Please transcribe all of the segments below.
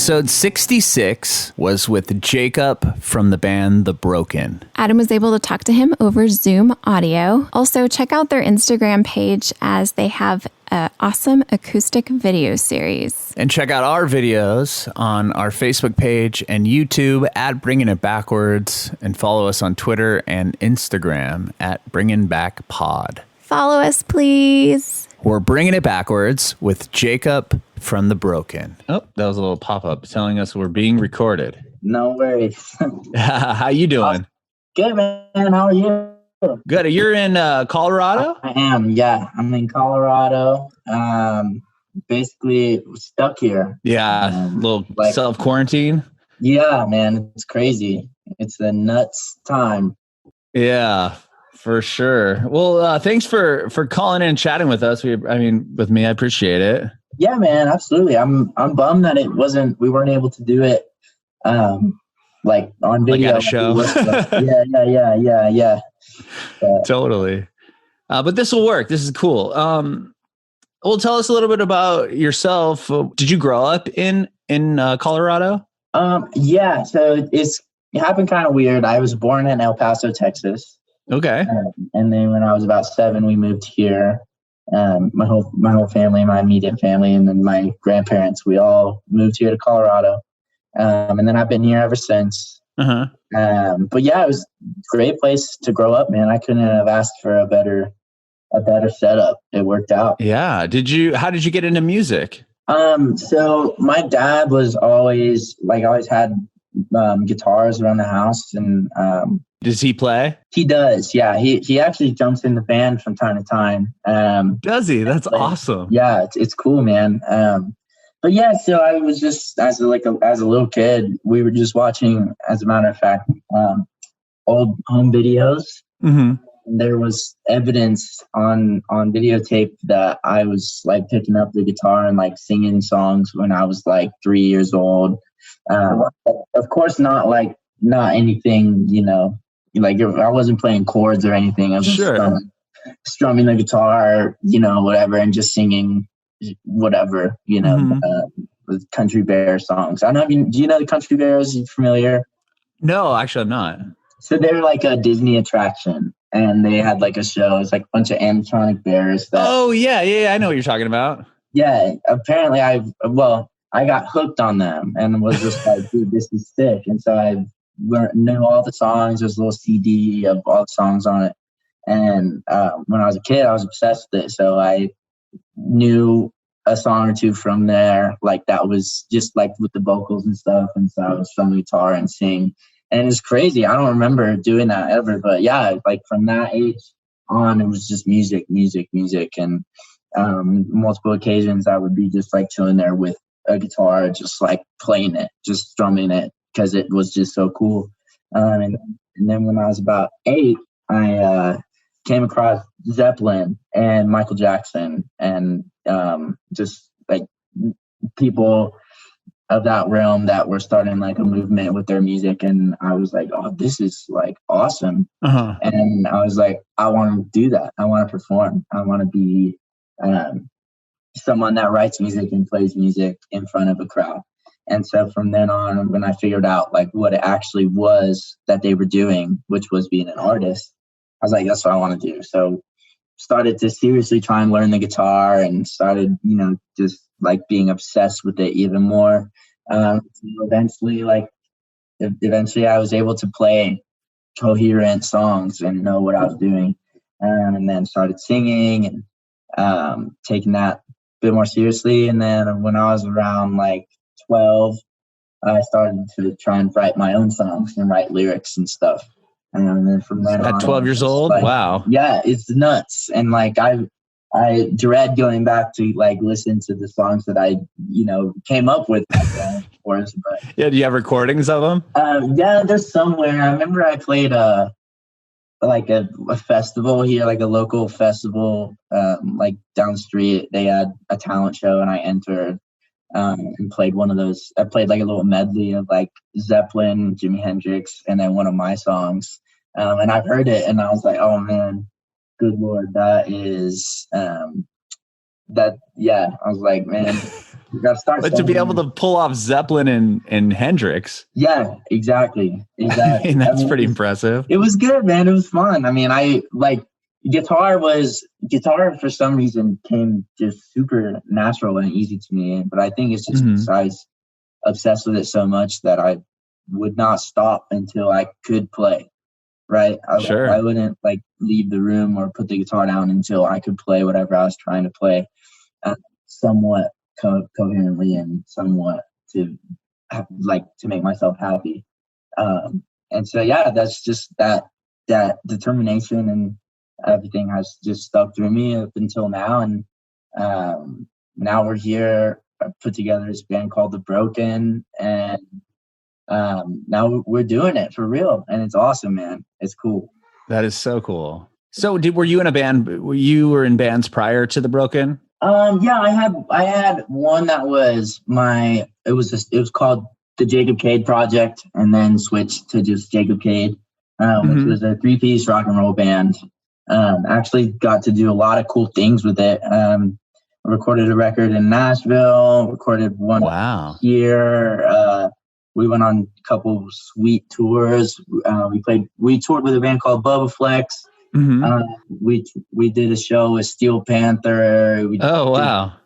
Episode 66 was with Jacob from the band The Broken. Adam was able to talk to him over Zoom audio. Also, check out their Instagram page as they have an awesome acoustic video series. And check out our videos on our Facebook page and YouTube at Bringing It Backwards, and follow us on Twitter and Instagram at bringinbackpod. Follow us, please. We're Bringing It Backwards with Jacob from The Broken. Oh, that was a little pop-up telling us we're being recorded. No worries. How you doing? Good, man. How are you? Good. You're in Colorado? I am, yeah. I'm in Colorado. Basically stuck here. Yeah, a little self-quarantine. Yeah, man. It's crazy. It's a nuts time. Yeah, for sure. Well, thanks for calling in and chatting with us. With me, I appreciate it. Yeah, man, absolutely. I'm bummed that we weren't able to do it on video. Like at a show. Yeah. Totally. But this will work. This is cool. Well, tell us a little bit about yourself. Did you grow up in Colorado? Yeah, so it happened kind of weird. I was born in El Paso, Texas. Okay. And then when I was about 7, we moved here. My whole family, my immediate family, and then my grandparents, we all moved here to Colorado. And then I've been here ever since. Uh-huh. But yeah, it was a great place to grow up, man. I couldn't have asked for a better setup. It worked out. Yeah. How did you get into music? So my dad was always had guitars around the house, and does he play? He does. Yeah. He actually jumps in the band from time to time. Does he? That's awesome. Yeah. It's cool, man. But yeah, so I was just, as a little kid, we were just watching, as a matter of fact, old home videos. Mm-hmm. There was evidence on videotape that I was like picking up the guitar and like singing songs when I was like 3 years old. Of course, not anything, like I wasn't playing chords or anything. I was just strumming the guitar, whatever, and just singing whatever, with Country Bear songs. I don't know. Do you know the Country Bears? Are you familiar? No, actually, I'm not. So they're like a Disney attraction, and they had like a show. It's like a bunch of animatronic bears. Oh yeah, I know what you're talking about. Yeah, apparently I got hooked on them and was just like, dude, this is sick. And so I knew all the songs. There's a little CD of all the songs on it. And when I was a kid, I was obsessed with it. So I knew a song or two from there, like that was just like with the vocals and stuff. And so I was strum the guitar and sing. And it's crazy. I don't remember doing that ever. But yeah, like from that age on, it was just music. And multiple occasions I would be just like chilling there with a guitar, just like playing it, just strumming it, because it was just so cool. And then when I was about 8, I came across Zeppelin and Michael Jackson, and just like people of that realm that were starting like a movement with their music. And I was like, oh, this is like awesome. Uh-huh. And I was like, I want to do that. I want to perform. I want to be someone that writes music and plays music in front of a crowd. And so from then on, when I figured out like what it actually was that they were doing, which was being an artist, I was like, that's what I want to do. So started to seriously try and learn the guitar, and started, just like being obsessed with it even more. Eventually I was able to play coherent songs and know what I was doing. And then started singing and taking that a bit more seriously. And then when I was around like 12, I started to try and write my own songs and write lyrics and stuff. And then from then on, at 12 years old, like, wow, yeah, it's nuts. And like I dread going back to like listen to the songs that I came up with. Of course, but yeah, do you have recordings of them? Yeah, there's somewhere. I remember I played a festival here, like a local festival, like down the street. They had a talent show, and I entered. And played one of those. I played like a little medley of like Zeppelin, Jimi Hendrix, and then one of my songs. And I've heard it, and I was like, oh man, good Lord, that is that. Yeah, I was like, man, You got to start. But to be able to pull off Zeppelin and Hendrix. Yeah, exactly. That's pretty impressive. It was good, man. It was fun. I mean, I like guitar for some reason came just super natural and easy to me. But I think it's just because I was obsessed with it so much that I would not stop until I could play. Right. I wouldn't like leave the room or put the guitar down until I could play whatever I was trying to play somewhat coherently and somewhat to make myself happy. And so, yeah, that's just that determination and everything has just stuck through me up until now. And now we're here. I put together this band called The Broken, and now we're doing it for real, and it's awesome, man. It's cool. That is so cool. So were you in a band? You were in bands prior to The Broken? Yeah, I had one that was it was called the Jacob Cade Project, and then switched to just Jacob Cade, which was a 3-piece rock and roll band. Actually got to do a lot of cool things with it. I recorded a record in Nashville, recorded one here. We went on a couple sweet tours. We toured with a band called Bubba Flex. We did a show with Steel Panther. We did a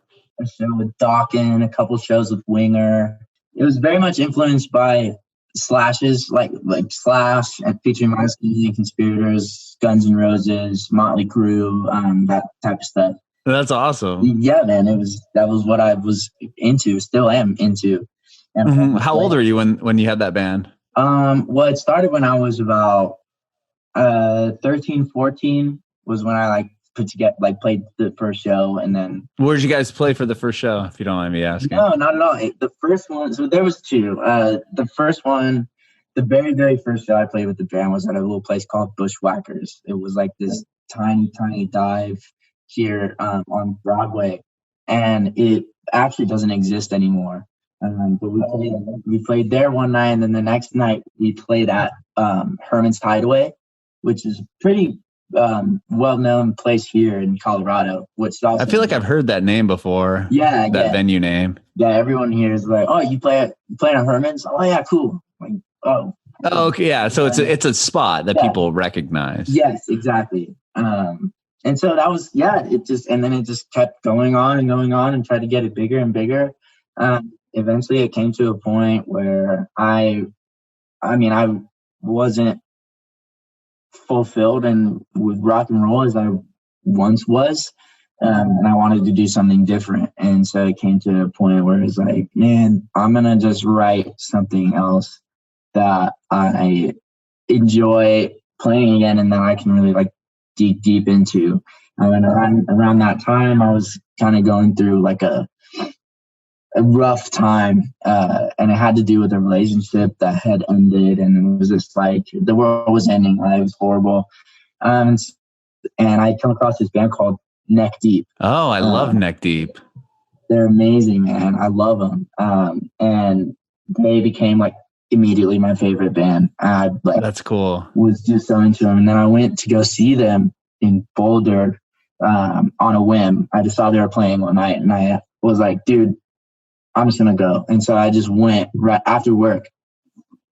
show with Dawkins, a couple shows with Winger. It was very much influenced by Slash's, like Slash, and featuring Mindscape and Conspirators, Guns N' Roses, Motley Crue, that type of stuff. That's awesome. Yeah, man, that was what I was into, still am into. And how old were you when you had that band? Well, it started when I was about 13, 14 was when I played the first show. And then where did you guys play for the first show, if you don't mind me asking? No, not at all. The first one, so there was two. The first one, the very, very first show I played with the band was at a little place called Bushwhackers. It was like this tiny, tiny dive here on Broadway, and it actually doesn't exist anymore. But we played there one night, and then the next night we played at Herman's Hideaway, which is pretty well-known place here in Colorado. Which also, I feel like I've heard that name before. Yeah, that venue name. Yeah, everyone here is like, "Oh, you play at Herman's? Oh, yeah, cool." Like, oh, okay, yeah. So it's a spot that people recognize. Yes, exactly. And so that was it just kept going on and tried to get it bigger and bigger. Eventually it came to a point where I wasn't fulfilled with rock and roll as I once was, and I wanted to do something different. And so it came to a point where it's like, man, I'm gonna just write something else that I enjoy playing again, and that I can really dig deep into. And around that time, I was kind of going through like a rough time, and it had to do with a relationship that had ended, and it was just like the world was ending. It was horrible. And I come across this band called Neck Deep. Oh, I love Neck Deep. They're amazing, man. I love them. And they became immediately my favorite band. That's cool. Was just so into them. And then I went to go see them in Boulder on a whim. I just saw they were playing one night, and I was like, dude, I'm just going to go. And so I just went right after work,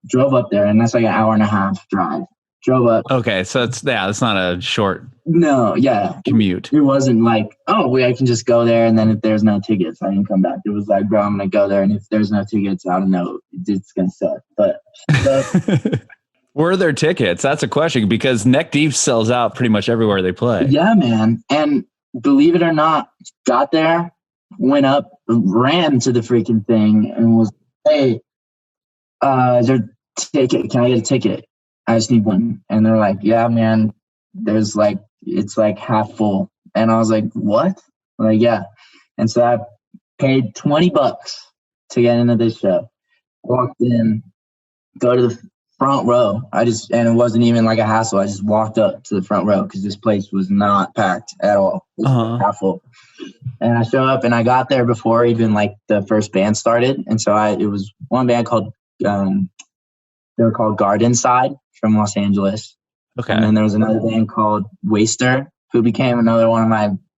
drove up there, and that's like an hour and a half drive. Drove up. Okay, so it's not a short commute. It wasn't like, I can just go there, and then if there's no tickets, I can come back. It was like, bro, I'm going to go there, and if there's no tickets, I don't know, it's going to suck. But were there tickets? That's a question, because Neck Deep sells out pretty much everywhere they play. Yeah, man. And believe it or not, got there, went up, ran to the freaking thing, and was, hey, is there a ticket? Can I get a ticket? I just need one. And they're like, yeah, man, it's half full. And I was like, what? I'm like, yeah. And so I paid $20 to get into this show. Walked in, go to the front row. And it wasn't even like a hassle. I just walked up to the front row because this place was not packed at all. It was half full. And I show up, and I got there before even the first band started. And so it was one band called, they were called Garden Side from Los Angeles. Okay. And then there was another band called Waster, who became another one of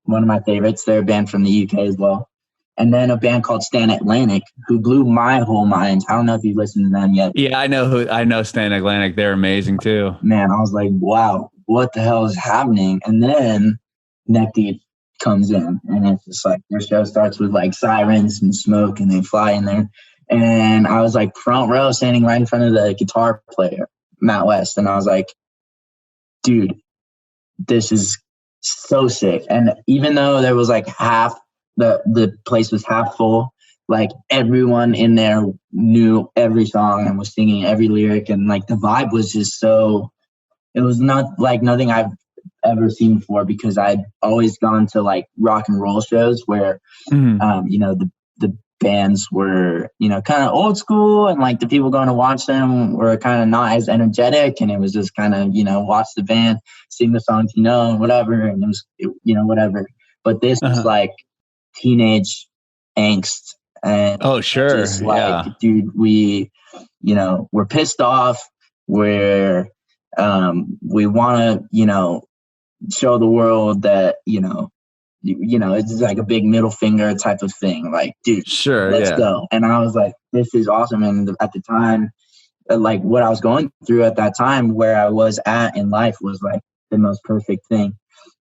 my favorites. They're a band from the UK as well. and then a band called Stan Atlantic, who blew my whole mind. I don't know if you've listened to them yet. Yeah, I know Stan Atlantic. They're amazing too. Man, I was like, wow, what the hell is happening? And then Neck Deep comes in, and it's just like their show starts with like sirens and smoke, and they fly in there. And I was like front row, standing right in front of the guitar player, Matt West, and I was like, dude, this is so sick. And even though there was like half the place was half full, like everyone in there knew every song and was singing every lyric, and like the vibe was just so, it was not like nothing I've ever seen before, because I'd always gone to like rock and roll shows where you know, the bands were, you know, kind of old school, and like the people going to watch them were kind of not as energetic, and it was just kind of, you know, watch the band sing the songs, you know, and whatever, and it was, you know, whatever. But this was like teenage angst, and oh sure, just like, dude, we, you know, we're pissed off, we're we want to, you know, show the world that, you know, it's just like a big middle finger type of thing, like, dude, sure, let's go. And I was like, this is awesome. And at the time, like what I was going through at that time, where I was at in life, was like the most perfect thing.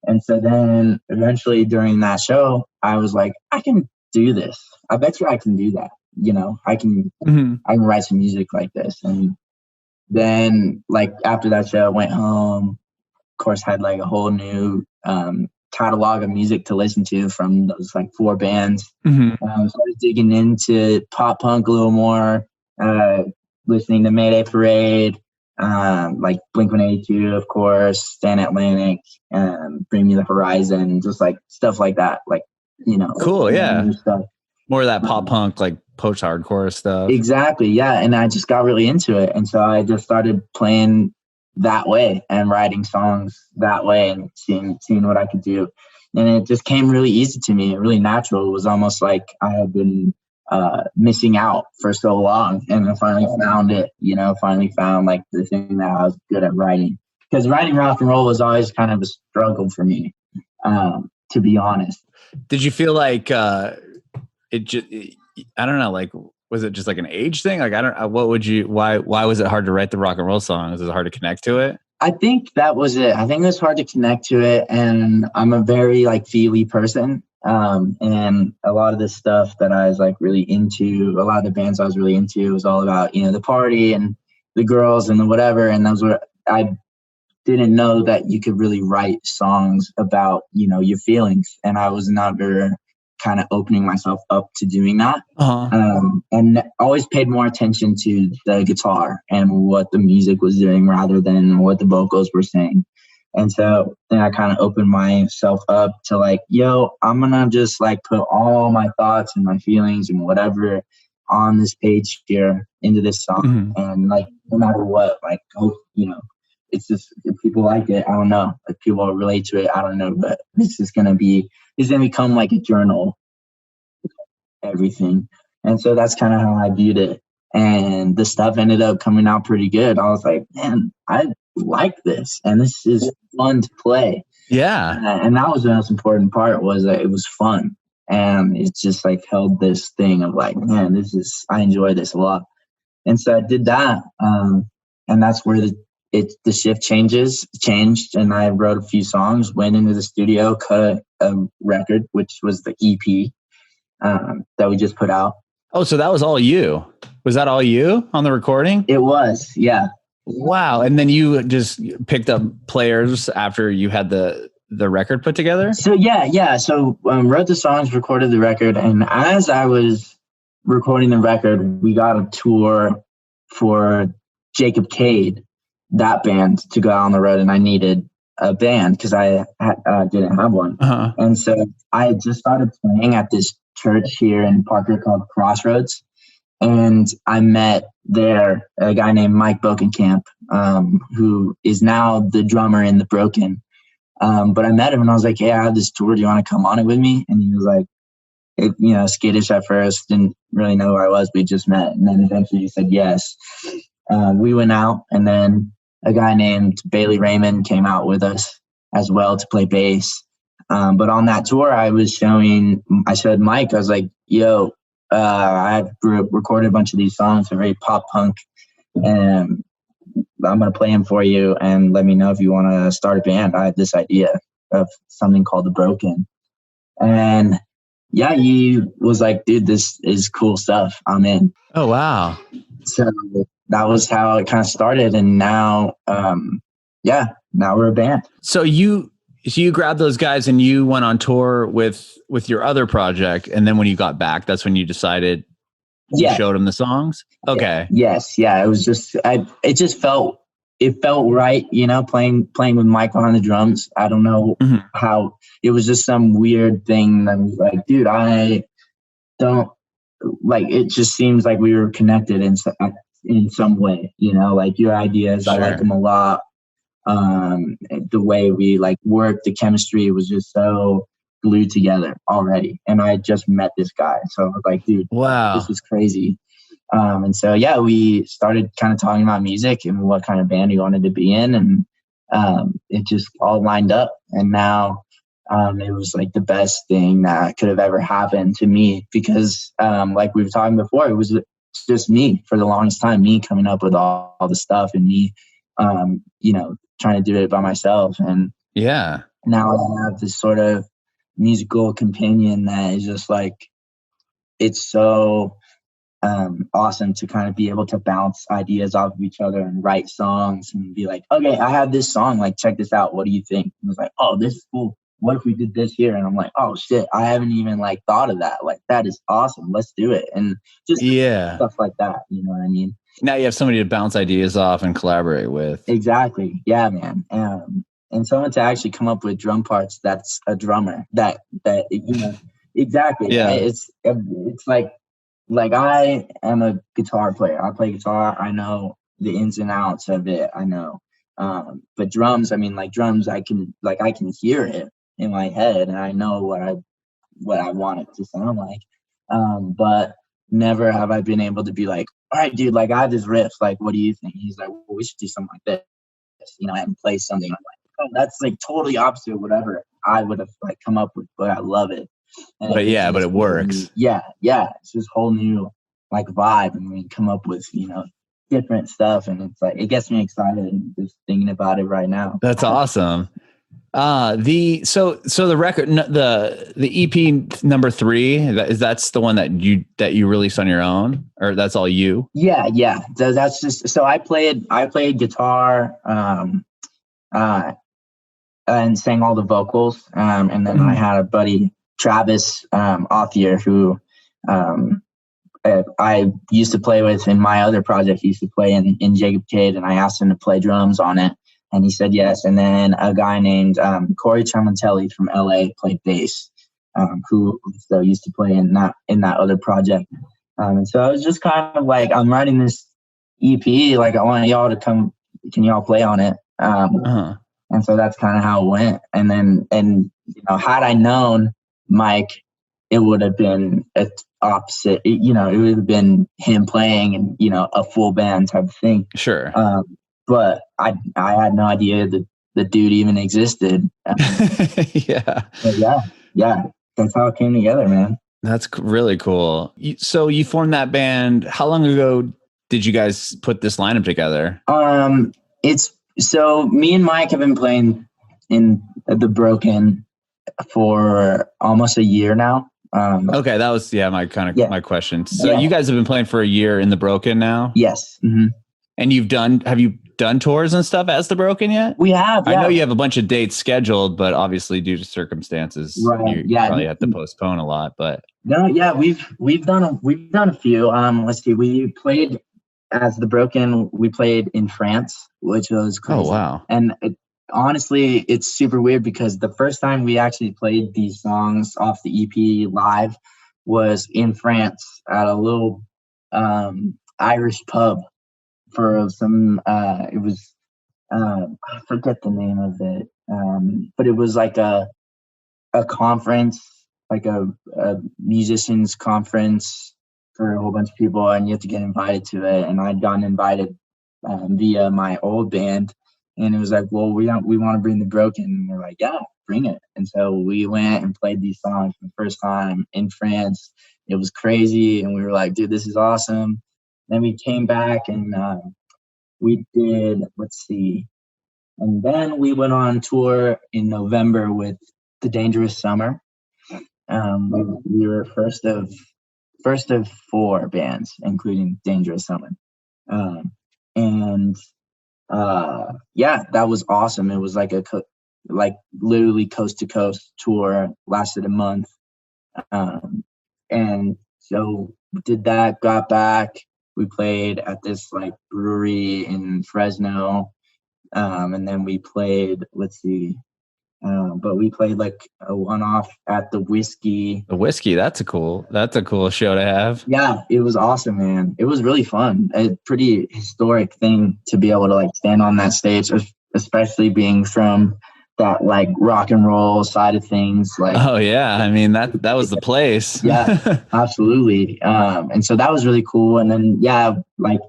And so then eventually during that show, I was like, I can do this. I bet you I can do that. You know, I can write some music like this. And then like after that show, I went home, of course, had like a whole new catalog of music to listen to from those like 4 bands. Started digging into pop punk a little more, listening to Mayday Parade, like Blink-182, of course, Stan Atlantic, Bring Me the Horizon, just like stuff like that, like, you know, cool, yeah, stuff. More of that pop punk, like post-hardcore stuff. Exactly, yeah. And I just got really into it, and so I just started playing that way and writing songs that way, and seeing what I could do. And it just came really easy to me, really natural. It was almost like I had been missing out for so long, and I finally found it, you know, finally found like the thing that I was good at writing. Because writing rock and roll was always kind of a struggle for me, to be honest. Did you feel like it just, I don't know, like, was it just like an age thing? Like, I don't, what would you, why was it hard to write the rock and roll songs? Was it hard to connect to it? I think that was it. I think it was hard to connect to it. And I'm a very like feely person. And a lot of the stuff that I was like really into, a lot of the bands I was really into, was all about, you know, the party and the girls and the whatever. And those were, I didn't know that you could really write songs about, you know, your feelings. And I was never kind of opening myself up to doing that. And always paid more attention to the guitar and what the music was doing rather than what the vocals were saying. And so then I kind of opened myself up to like, yo, I'm gonna just like put all my thoughts and my feelings and whatever on this page here into this song. And like, no matter what, like, hope, you know, it's just, if people like it, I don't know, if people relate to it, I don't know, but it's gonna become like a journal, everything. And so that's kind of how I viewed it. And the stuff ended up coming out pretty good. I was like, man, I like this, and this is fun to play. Yeah. And that was the most important part, was that it was fun. And it's just like held this thing of like, man, I enjoy this a lot. And so I did that. And that's where the shift changed. And I wrote a few songs, went into the studio, cut a record, which was the EP that we just put out. Oh, so that was all you? Was that all you on the recording? It was, yeah. Wow. And then you just picked up players after you had the record put together? So yeah. So wrote the songs, recorded the record. And as I was recording the record, we got a tour for Jacob Cade, that band, to go out on the road. And I needed a band because I didn't have one. And so I had just started playing at this church here in Parker called Crossroads. And I met there a guy named Mike Bokenkamp, who is now the drummer in The Broken. But I met him and I was like, hey, I have this tour. Do you want to come on it with me? And he was like, skittish at first, didn't really know who I was. We just met. And then eventually he said yes. We went out, and then a guy named Bailey Raymond came out with us as well to play bass. But on that tour, I showed Mike, I was like, yo, I've recorded a bunch of these songs. They're very pop punk, and I'm going to play them for you and let me know if you want to start a band. I have this idea of something called The Broken. And yeah, he was like, dude, this is cool stuff. I'm in. Oh, wow. So that was how it kind of started. And now, now we're a band. So you grabbed those guys and you went on tour with your other project. And then when you got back, that's when you decided you showed them the songs. Okay. Yes. Yeah. It was just, it felt right, playing with Mike on the drums. I don't know how, it was just some weird thing that was like, dude, I don't like, it just seems like we were connected in some way, like your ideas, sure. I like them a lot. The way we like worked, the chemistry was just so glued together already. And I just met this guy. So I was like, dude, wow, this was crazy. And so, yeah, we started kind of talking about music and what kind of band we wanted to be in. And it just all lined up. And now it was like the best thing that could have ever happened to me because like we were talking before, it was just me for the longest time, me coming up with all the stuff and me, trying to do it by myself. And yeah, now I have this sort of musical companion that is just like, it's so awesome to kind of be able to bounce ideas off of each other and write songs and be like, okay, I have this song, like, check this out. What do you think? And it's like, oh, this is cool. What if we did this here? And I'm like, oh shit, I haven't even like thought of that. Like, that is awesome. Let's do it. And just stuff like that. You know what I mean? Now you have somebody to bounce ideas off and collaborate with. Exactly. Yeah, man. And someone to actually come up with drum parts that's a drummer. That exactly. Yeah. It's like I am a guitar player. I play guitar. I know the ins and outs of it. I know. But drums, I can hear it in my head and I know what I want it to sound like. But never have I been able to be like, all right, dude, like I have this riff. Like, what do you think? He's like, well, we should do something like this. And play something. I'm like, oh, that's like totally opposite of whatever I would have like come up with, but I love it. And but it works. Yeah. It's this whole new like vibe, and we come up with different stuff, and it's like it gets me excited just thinking about it right now. That's awesome. The record, the EP number 3, that's the one that you released on your own, or that's all you? Yeah. That's just so I played guitar, and sang all the vocals, and then I had a buddy Travis Othier who I used to play with in my other project. He used to play in Jacob Cade, and I asked him to play drums on it. And he said yes. And then a guy named Corey Tremontelli from LA played bass, who so used to play in that other project. And so I was just kind of like, I'm writing this EP, like I want y'all to come. Can y'all play on it? And so that's kind of how it went. And had I known Mike, it would have been an opposite. It would have been him playing and a full band type of thing. Sure. But I had no idea that the dude even existed. Yeah. Yeah. That's how it came together, man. That's really cool. So you formed that band. How long ago did you guys put this lineup together? So me and Mike have been playing in The Broken for almost a year now. Okay, that was my question. So you guys have been playing for a year in The Broken now? Yes. Mm-hmm. And have you done tours and stuff as The Broken yet? We have. Yeah. I know you have a bunch of dates scheduled, but obviously due to circumstances, you probably have to postpone a lot. But no, yeah, we've done a few. Let's see, we played as The Broken. We played in France, which was crazy. Oh wow! And honestly, it's super weird because the first time we actually played these songs off the EP live was in France at a little Irish pub. For some, it was, I forget the name of it, but it was like a conference, like a musicians conference for a whole bunch of people, and you have to get invited to it. And I'd gotten invited via my old band, and it was like, well, we want to bring The Broken, and we're like, yeah, bring it. And so we went and played these songs for the first time in France. it was crazy. And we were like, dude, this is awesome. Then we came back and we did, let's see. And then we went on tour in November with The Dangerous Summer. We were first of 4 bands, including Dangerous Summer. Yeah, that was awesome. It was like literally coast to coast tour, lasted a month. And so we did that, got back. We played at this like brewery in Fresno. And then we played, let's see, but we played like a one-off at the Whiskey. The Whiskey, that's a cool show to have. Yeah, it was awesome, man. It was really fun. A pretty historic thing to be able to like stand on that stage, especially being from that like rock and roll side of things. Like, oh yeah, I mean that was the place. Yeah, absolutely. And so that was really cool. And then yeah, like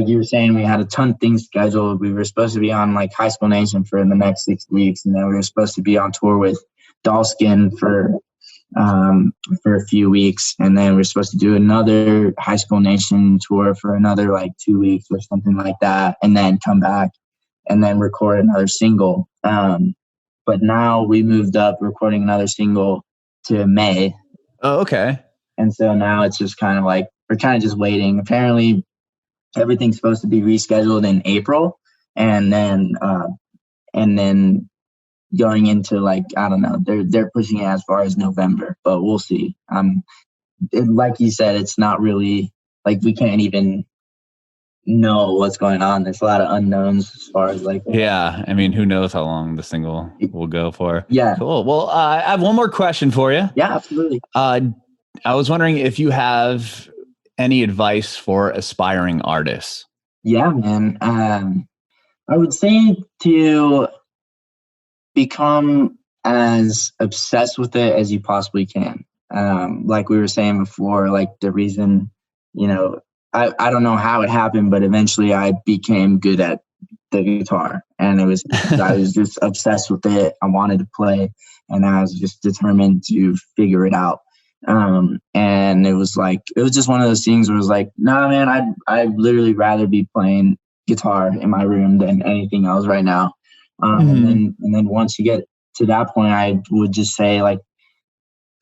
you were saying, we had a ton of things scheduled. We were supposed to be on like High School Nation for the next 6 weeks, and then we were supposed to be on tour with Dollskin for a few weeks, and then we were supposed to do another High School Nation tour for another like 2 weeks or something like that, and then come back and then record another single. But now we moved up recording another single to May. Oh, okay. And so now it's just kind of like we're kind of just waiting. Apparently everything's supposed to be rescheduled in April, and then going into like, I don't know, they're pushing it as far as November, but we'll see. Like you said, it's not really like we can't even know what's going on. There's a lot of unknowns as far as like, yeah, I mean, who knows how long the single will go for. Yeah. Cool. Well, I have one more question for you. Yeah, absolutely. I was wondering if you have any advice for aspiring artists. Yeah, man. I would say to become as obsessed with it as you possibly can. Like we were saying before, like the reason, you know, I don't know how it happened, but eventually I became good at the guitar, and it was I was just obsessed with it. I wanted to play, and I was just determined to figure it out. And it was just one of those things where it was like, nah, man, I'd literally rather be playing guitar in my room than anything else right now. And then once you get to that point, I would just say like,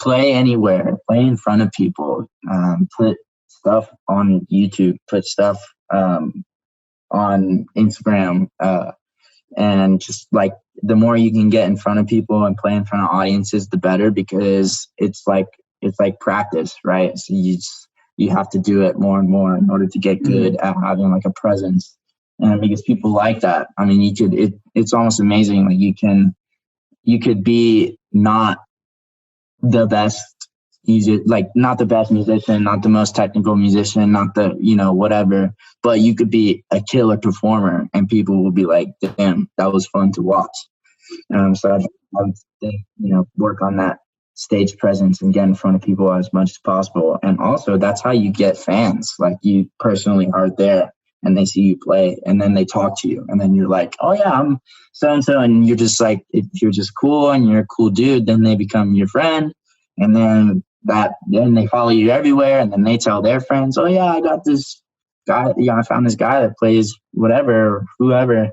play anywhere, play in front of people, put stuff on YouTube, put stuff on Instagram, and just like the more you can get in front of people and play in front of audiences, the better, because it's like practice, right? So you have to do it more and more in order to get good at having like a presence, and because people like that. I mean, it's almost amazing. Like you could be not the best not the best musician, not the most technical musician, not the, whatever, but you could be a killer performer and people will be like, damn, that was fun to watch. So I would think, work on that stage presence and get in front of people as much as possible. And also that's how you get fans. Like you personally are there and they see you play and then they talk to you and then you're like, oh yeah, I'm so-and-so. And you're just like, if you're just cool and you're a cool dude, then they become your friend. And then they follow you everywhere, and then they tell their friends, "Oh yeah, I got this guy. I found this guy that plays whatever, whoever,"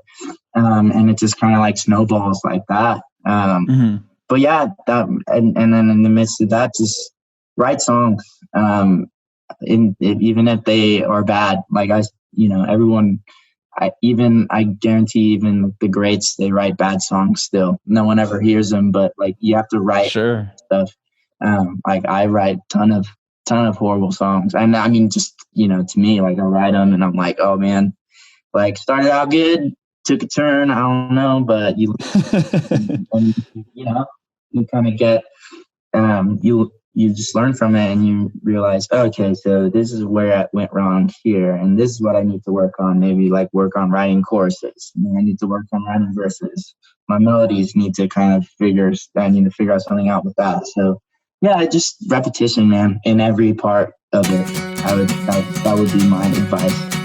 and it just kind of like snowballs like that. But yeah, and then in the midst of that, just write songs. Even if they are bad, like everyone. I guarantee even the greats, they write bad songs still. No one ever hears them, but like you have to write stuff. Like I write ton of horrible songs, and I mean, just to me, like I write them and I'm like, oh man, like started out good, took a turn, I don't know, but you kind of get you just learn from it and you realize, okay, so this is where I went wrong here, and this is what I need to work on. Maybe like work on writing choruses. I need to work on writing verses. My melodies need to I need to figure out something out with that. So yeah, just repetition, man, in every part of it. That would be my advice.